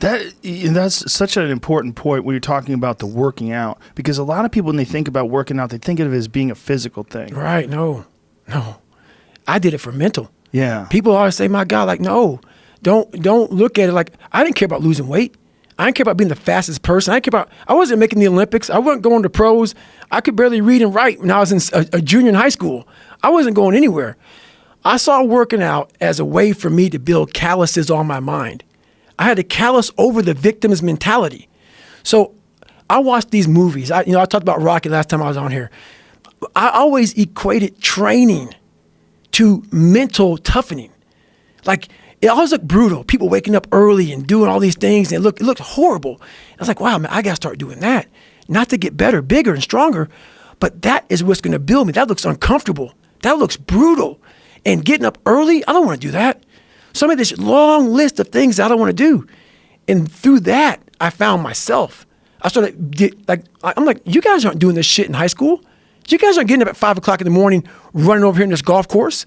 That's such an important point when you're talking about the working out, because a lot of people, when they think about working out, they think of it as being a physical thing. Right. No. I did it for mental. Yeah. People always say, my God, like, no, don't look at it like, I didn't care about losing weight. I didn't care about being the fastest person. I wasn't making the Olympics. I wasn't going to pros. I could barely read and write when I was in a junior in high school. I wasn't going anywhere. I saw working out as a way for me to build calluses on my mind. I had to callous over the victim's mentality. So I watched these movies. I talked about Rocky last time I was on here. I always equated training to mental toughening. Like, it always looked brutal. People waking up early and doing all these things, and it looked horrible. I was like, wow, man, I got to start doing that. Not to get better, bigger, and stronger, but that is what's going to build me. That looks uncomfortable. That looks brutal. And getting up early, I don't want to do that. So I made this long list of things I don't want to do. And through that, I found myself. I started, I'm like, you guys aren't doing this shit in high school. You guys aren't getting up at 5 o'clock in the morning, running over here in this golf course.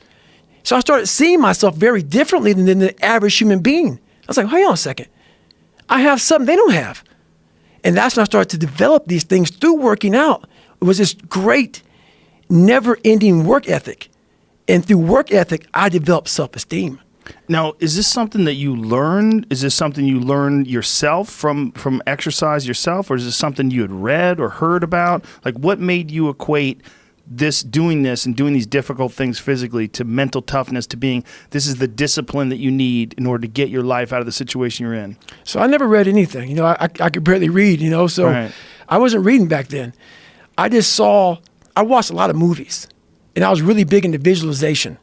So I started seeing myself very differently than the average human being. I was like, hang on a second. I have something they don't have. And that's when I started to develop these things through working out. It was this great, never-ending work ethic. And through work ethic, I developed self-esteem. Now, is this something that you learned? Is this something you learned yourself from exercise yourself? Or is this something you had read or heard about? Like, what made you equate doing this and doing these difficult things physically to mental toughness, to being, this is the discipline that you need in order to get your life out of the situation you're in? So I never read anything. I could barely read, so right. I wasn't reading back then. I watched a lot of movies, and I was really big into visualization.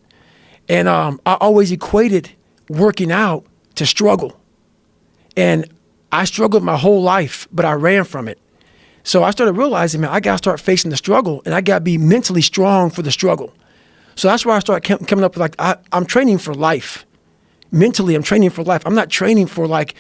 And I always equated working out to struggle. And I struggled my whole life, but I ran from it. So I started realizing, man, I got to start facing the struggle, and I got to be mentally strong for the struggle. So that's where I started coming up with, like, I'm training for life. Mentally, I'm training for life. I'm not training for, like,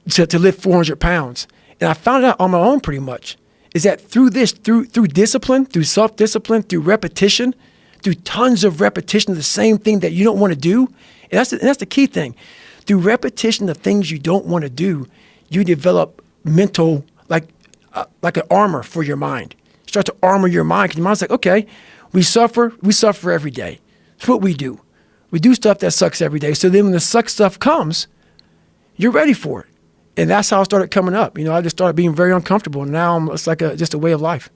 to lift 400 pounds. And I found out on my own pretty much, is that through discipline, through self-discipline, through repetition, through tons of repetition of the same thing that you don't want to do, and that's the key thing. Through repetition of things you don't want to do, you develop mental, like an armor for your mind. You start to armor your mind, because your mind's like, okay, we suffer every day. That's what we do. We do stuff that sucks every day. So then when the suck stuff comes, you're ready for it. And that's how I started coming up. I just started being very uncomfortable, and now it's like just a way of life.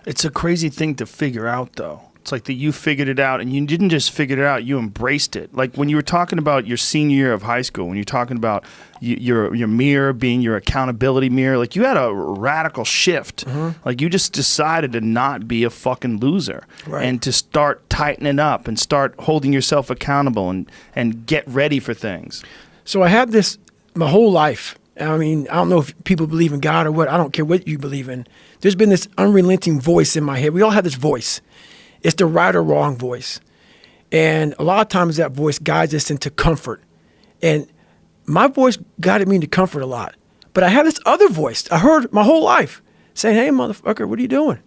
It's a crazy thing to figure out, though. It's like that you figured it out, and you didn't just figure it out, you embraced it. Like when you were talking about your senior year of high school, when you're talking about your mirror being your accountability mirror, like you had a radical shift. Mm-hmm. Like you just decided to not be a fucking loser, right, and to start tightening up and start holding yourself accountable and get ready for things. So I had this my whole life. I mean, I don't know if people believe in God or what. I don't care what you believe in. There's been this unrelenting voice in my head. We all have this voice. It's the right or wrong voice. And a lot of times that voice guides us into comfort. And my voice guided me into comfort a lot. But I had this other voice I heard my whole life saying, hey, motherfucker, what are you doing?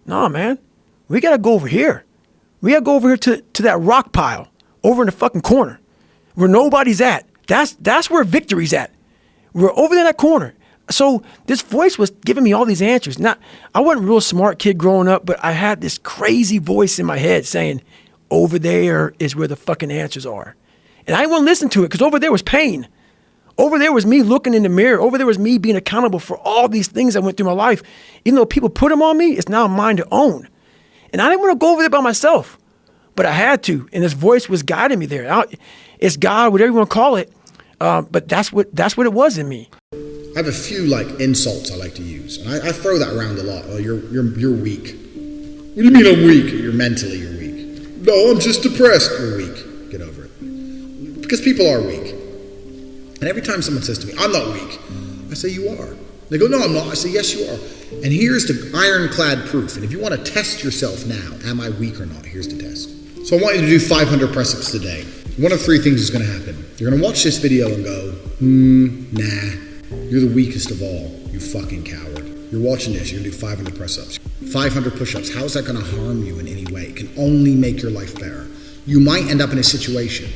Nah, man, we got to go over here. We got to go over here to that rock pile over in the fucking corner where nobody's at. That's where victory's at. We're over there in that corner. So this voice was giving me all these answers. I wasn't a real smart kid growing up, but I had this crazy voice in my head saying, over there is where the fucking answers are. And I didn't want to listen to it because over there was pain. Over there was me looking in the mirror. Over there was me being accountable for all these things I went through my life. Even though people put them on me, it's now mine to own. And I didn't want to go over there by myself, but I had to. And this voice was guiding me there. It's God, whatever you want to call it. But that's what it was in me. I have a few insults I like to use, and I throw that around a lot. Oh, you're weak. What do you mean I'm weak? You're weak. No, I'm just depressed. You're weak. Get over it. Because people are weak. And every time someone says to me, I'm not weak, I say, you are. They go, no, I'm not. I say, yes, you are. And here's the ironclad proof. And if you want to test yourself now, am I weak or not? Here's the test. So I want you to do 500 press-ups today. One of three things is going to happen. You're going to watch this video and go, nah. You're the weakest of all, you fucking coward. You're watching this, you're gonna do 500 press-ups. 500 push-ups, how is that gonna harm you in any way? It can only make your life better. You might end up in a situation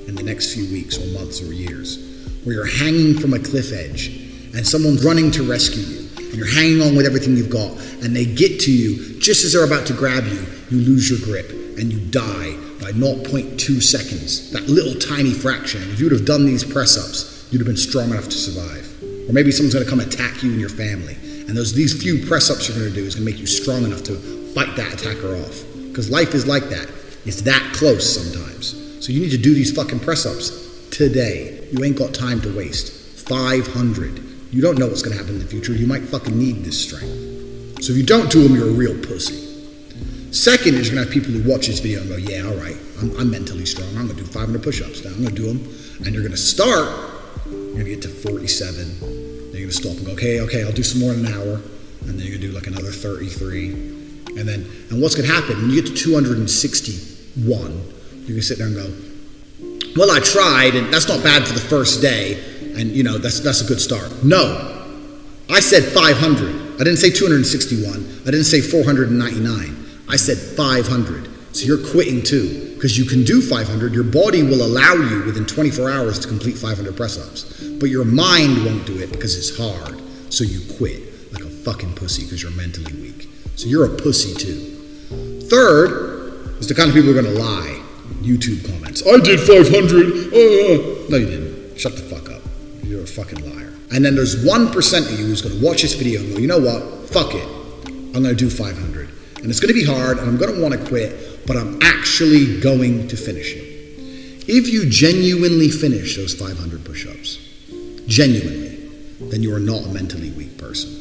in the next few weeks or months or years where you're hanging from a cliff edge and someone's running to rescue you and you're hanging on with everything you've got and they get to you just as they're about to grab you, you lose your grip and you die by 0.2 seconds. That little tiny fraction. If you would have done these press-ups, you'd have been strong enough to survive. Or maybe someone's going to come attack you and your family. And these few press-ups you're going to do is going to make you strong enough to fight that attacker off. Because life is like that. It's that close sometimes. So you need to do these fucking press-ups today. You ain't got time to waste. 500. You don't know what's going to happen in the future. You might fucking need this strength. So if you don't do them, you're a real pussy. Second is you're going to have people who watch this video and go, yeah, all right, I'm mentally strong. I'm going to do 500 push-ups now. I'm going to do them. And you're going to start, you're going to get to 47. Then you're going to stop and go, okay, I'll do some more in an hour. And then you're going to do like another 33. And what's going to happen, when you get to 261, you're going to sit there and go, well, I tried, and that's not bad for the first day. And, you know, that's a good start. No. I said 500. I didn't say 261. I didn't say 499. I said 500. So you're quitting too, because you can do 500. Your body will allow you within 24 hours to complete 500 press-ups. But your mind won't do it because it's hard. So you quit like a fucking pussy because you're mentally weak. So you're a pussy too. Third is the kind of people who are going to lie. YouTube comments. I did 500. No, you didn't. Shut the fuck up. You're a fucking liar. And then there's 1% of you who's going to watch this video and go, you know what? Fuck it. I'm going to do 500. And it's going to be hard, and I'm going to want to quit, but I'm actually going to finish it. If you genuinely finish those 500 push-ups, genuinely, then you are not a mentally weak person.